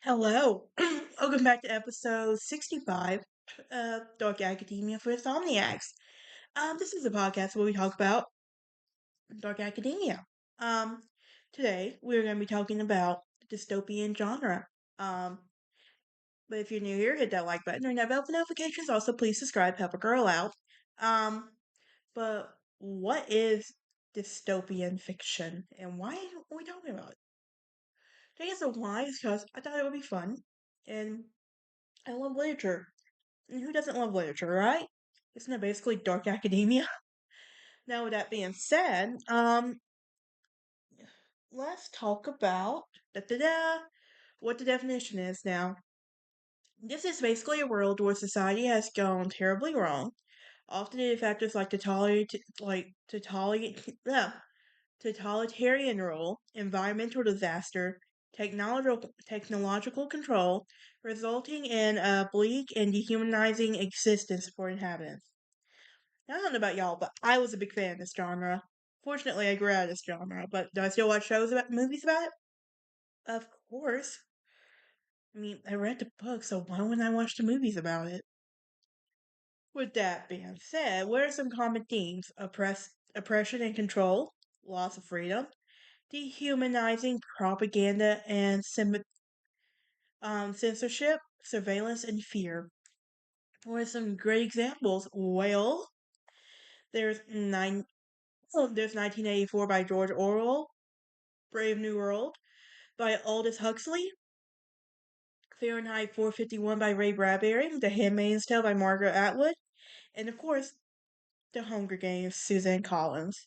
Hello. Welcome back to episode 65 of Dark Academia for Insomniacs. This is a podcast where we talk about Dark Academia. Um, Today we're going to be talking about the dystopian genre. Um, but if you're new here, hit that like button, ring that bell for notifications. Also, please subscribe, help a girl out. Um, but what is dystopian fiction and why are we talking about it? I guess the why is because I thought it would be fun and I love literature. And who doesn't love literature, right? Isn't it basically dark academia? Now, with that being said, let's talk about what the definition is now. This is basically a world where society has gone terribly wrong, often due to factors like totalitarian rule, environmental disaster, technological control, resulting in a bleak and dehumanizing existence for inhabitants. I don't know about y'all, but I was a big fan of this genre. Fortunately, I grew out of this genre, but do I still watch movies about it? Of course. I mean, I read the book, so why wouldn't I watch the movies about it? With that being said, what are some common themes? Oppression and control, loss of freedom, dehumanizing propaganda and censorship, surveillance, and fear. What are some great examples? Well, there's there's 1984 by George Orwell, Brave New World by Aldous Huxley, Fahrenheit 451 by Ray Bradbury, The Handmaid's Tale by Margaret Atwood, and of course, The Hunger Games, Suzanne Collins.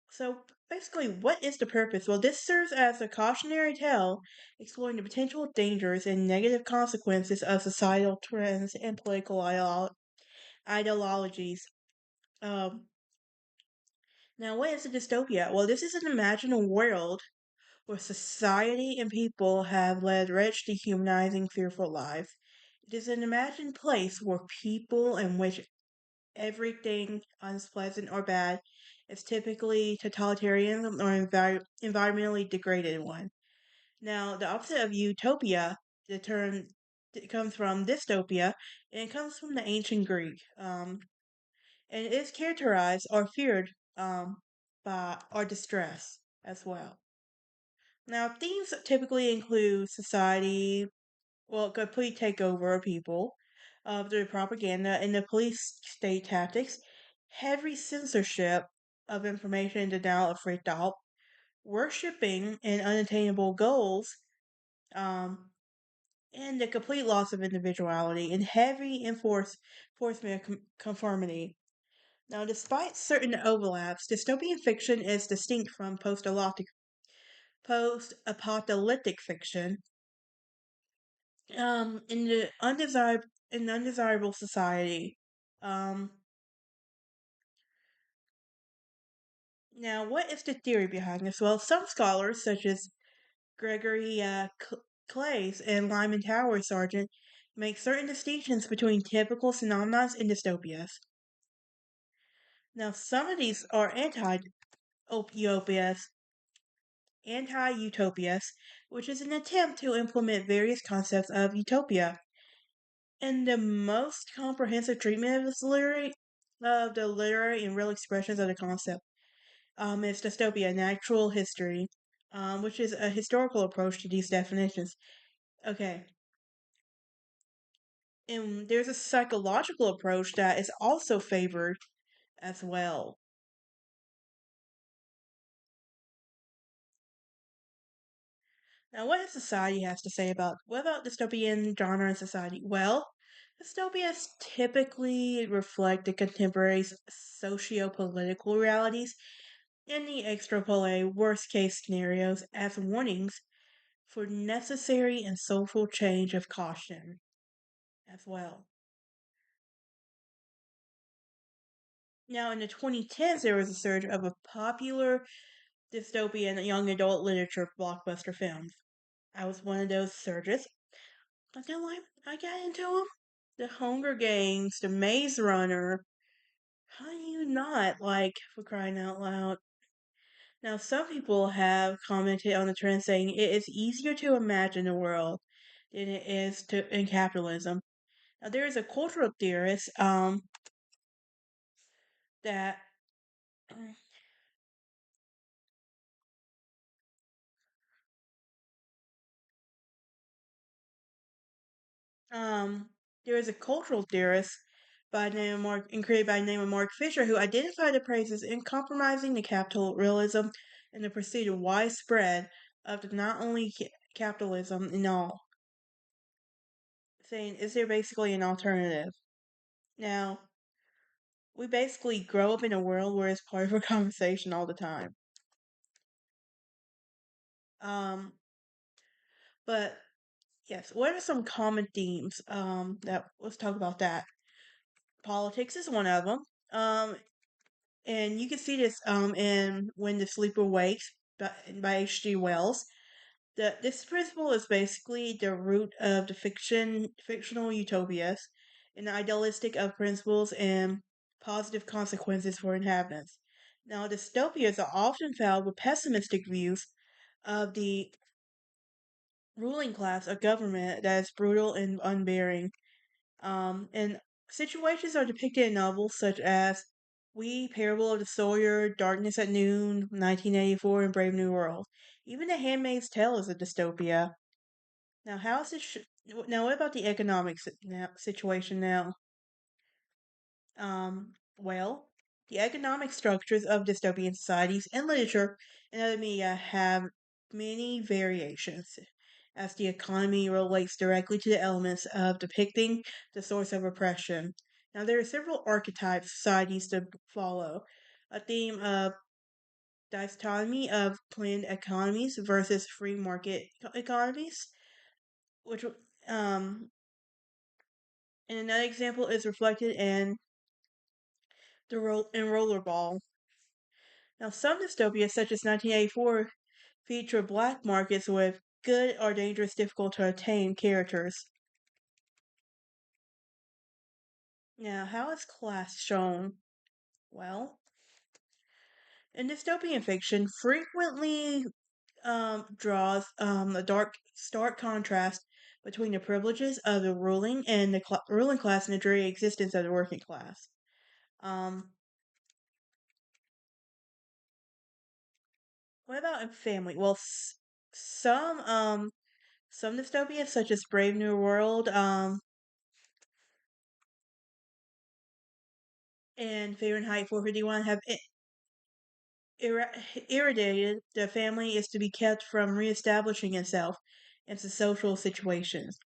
So basically, what is the purpose? Well, this serves as a cautionary tale exploring the potential dangers and negative consequences of societal trends and political ideologies. Um, Now, what is a dystopia? Well, this is an imaginal world where society and people have led rich, dehumanizing, fearful lives. It is an imagined place where people in which everything unpleasant or bad is typically totalitarian or environmentally degraded one. Now, the opposite of utopia, the term it comes from dystopia, and it comes from the ancient Greek. And it is characterized or feared by or distress as well. Now, themes typically include society, well, complete takeover of people, through propaganda and the police state tactics, heavy censorship of information, denial of free thought, worshipping and unattainable goals, um, and the complete loss of individuality and heavy enforcement of conformity. Now, despite certain overlaps, dystopian fiction is distinct from post-apocalyptic fiction. In the undesirable society. Um, Now, what is the theory behind this? Well, some scholars, such as Gregory Clays and Lyman Tower Sargent, make certain distinctions between typical phenomena and dystopias. Now, some of these are anti-utopias, which is an attempt to implement various concepts of utopia. And the most comprehensive treatment of the literary and real expressions of the concept, is dystopia, natural history, which is a historical approach to these definitions. Okay, and there's a psychological approach that is also favored as well. Now, what does society has to say about what about dystopian genre and society? Well, dystopias typically reflect the contemporary socio-political realities and the extrapolate worst case scenarios as warnings for necessary and social change of caution as well. Now, in the 2010s, there was a surge of a popular dystopian young adult literature blockbuster films. I was one of those surges. But then, like, I got into them. The Hunger Games, The Maze Runner. How do you not like, for crying out loud? Now, some people have commented on the trend saying it is easier to imagine a world than it is to in capitalism. Now there is a cultural theorist that um there is a cultural theorist by the name of Mark and created by the name of Mark Fisher who identified the praises in compromising the capital realism and the pursuit of widespread of the not only capitalism in all, saying is there basically an alternative? Now we basically grow up in a world where it's part of a conversation all the time. Um, but yes, what are some common themes? That let's talk about that. Politics is one of them. And you can see this in When the Sleeper Wakes by H.G. Wells. This principle is basically the root of the fictional utopias, and idealistic of principles and positive consequences for inhabitants. Now, dystopias are often found with pessimistic views of the ruling class or government that is brutal and unbearing. And situations are depicted in novels such as We, Parable of the Sawyer, Darkness at Noon, 1984, and Brave New World. Even The Handmaid's Tale is a dystopia. Now, how is this? Now, what about the economic situation now? Well, the economic structures of dystopian societies and literature and other media have many variations, as the economy relates directly to the elements of depicting the source of oppression. Now, there are several archetypes societies to follow. A theme of dichotomy of planned economies versus free market economies, which and another example is reflected in Rollerball. Now, some dystopias, such as 1984, feature black markets with good or dangerous, difficult to attain characters. Now, how is class shown? Well, in dystopian fiction, frequently draws a stark contrast between the privileges of the ruling and the ruling class and the dreary existence of the working class. Um, what about in family? Well, some dystopias, such as Brave New World, and Fahrenheit 451, have irradiated the family is to be kept from reestablishing itself into social situations.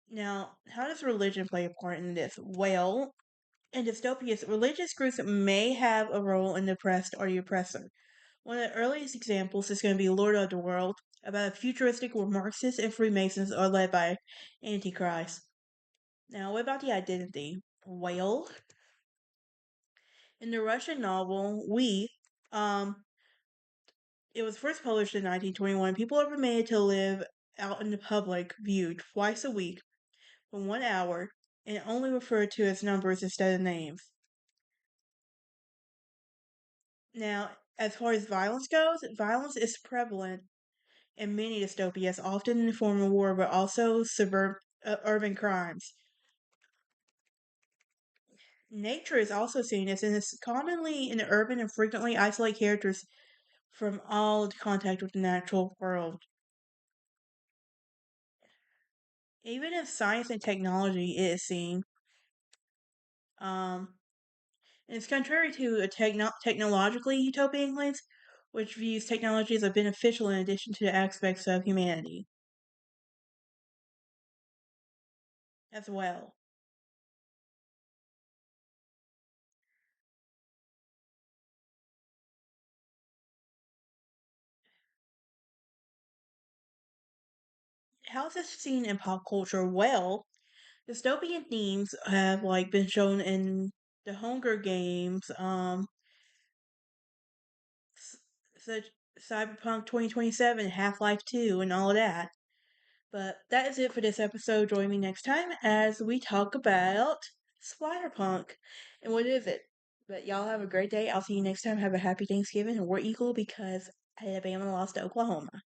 Now, how does religion play a part in this? Well, in dystopias, religious groups may have a role in the oppressed or the oppressor. One of the earliest examples is going to be Lord of the World, about a futuristic where Marxists and Freemasons are led by Antichrist. Now, what about the identity? Well, in the Russian novel um, it was first published in 1921. People are permitted to live out in the public view twice a week for 1 hour and only referred to as numbers instead of names. Now, as far as violence goes, violence is prevalent in many dystopias, often in the form of war, but also urban crimes. Nature is also seen as and is commonly in the urban and frequently isolate characters from all contact with the natural world. Even if science and technology is seen, um, and it's contrary to a technologically utopian lens, which views technology as a beneficial in addition to the aspects of humanity as well. How is this seen in pop culture? Well, dystopian themes have been shown in the Hunger Games, such Cyberpunk 2027, Half Life 2, and all of that. But that is it for this episode. Join me next time as we talk about Spider-Punk. And what is it? But y'all have a great day. I'll see you next time. Have a happy Thanksgiving and War Eagle because Alabama lost to Oklahoma.